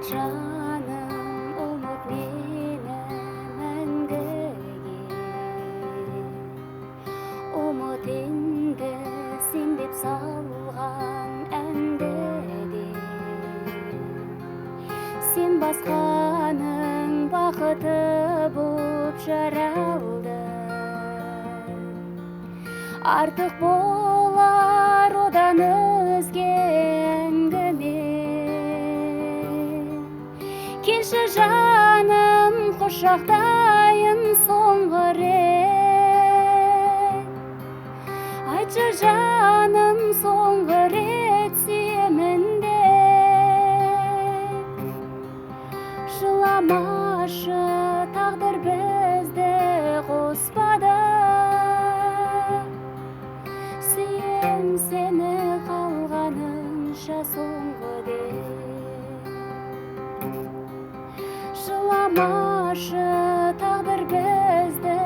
Жаным, ұмыт мені мәңгіге. Ұмыт енді сен деп салған әнді де. Сен басқаның бақыты боп жаралды. Артық болар одан өзге әңгіме. Келші жаным, құшақтайын соңғы рет. Айтшы жаным, соңғы рет сүйемін деп. Жыламашы, тағдыр бізді қоспады. Сүйем сені қалғанынша соңғы деп. Жыламашы, тағдыр бізді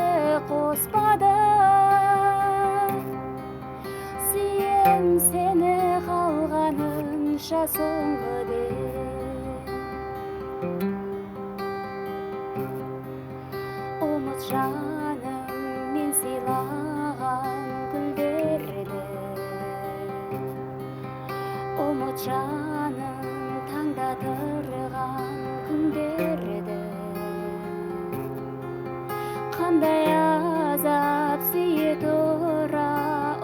қоспады. Сүйем сені қалғанынша соңғы деп. Ұмыт жаным, мен сыйлаған гүлдерді. Ұмыт жаным, таңда тұрған күндерді. Қандай азап сүйе тұра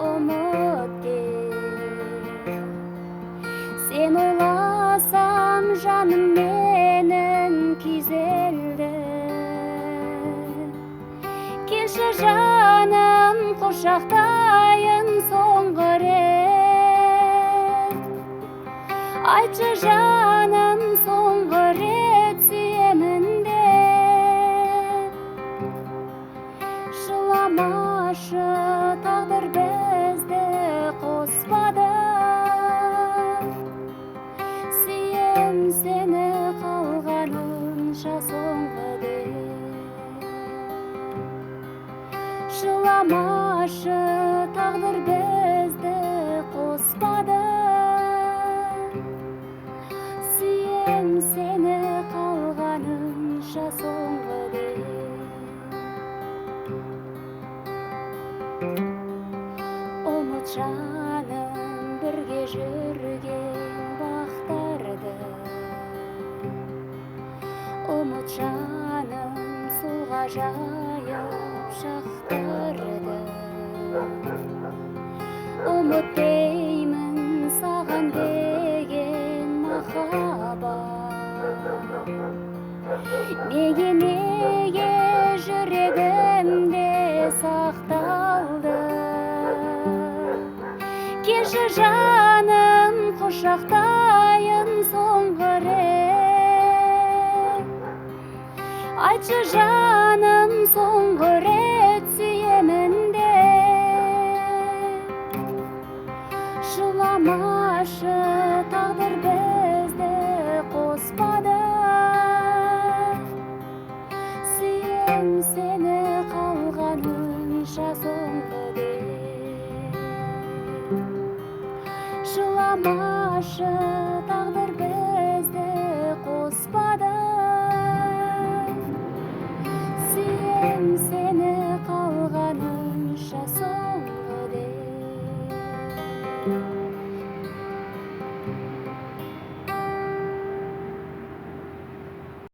ұмыт деп. Сен ойласам жаным менің күйзелді. Келші жаным, құшақтайын соңғы рет. Айтшы жаным, соңғы рет сүйемін деп. Жыламашы, тағдыр бізді қоспады. Сүйем сені қалғанынша соңғы деп. Жыламашы, тағдыр бізді қоспады. Сүйем сені қалғанынша соңғы деп. Ұмыт жаным, бірге жүрген бақтарды. Ұмыт жаным, сол ғажайып шақтарды. Ұмыт деймін саған деген махаббат. Неге жүрегімде сақталды. Келші жаным, құшақтайын соңғы рет. Айтшы жаным, соңғы рет сүйемін деп. Жыламашы, тағдыр бізді қоспады. Сүйем сені қалғанынша соңғы деп. Жыламашы, тағдыр бізді қоспады.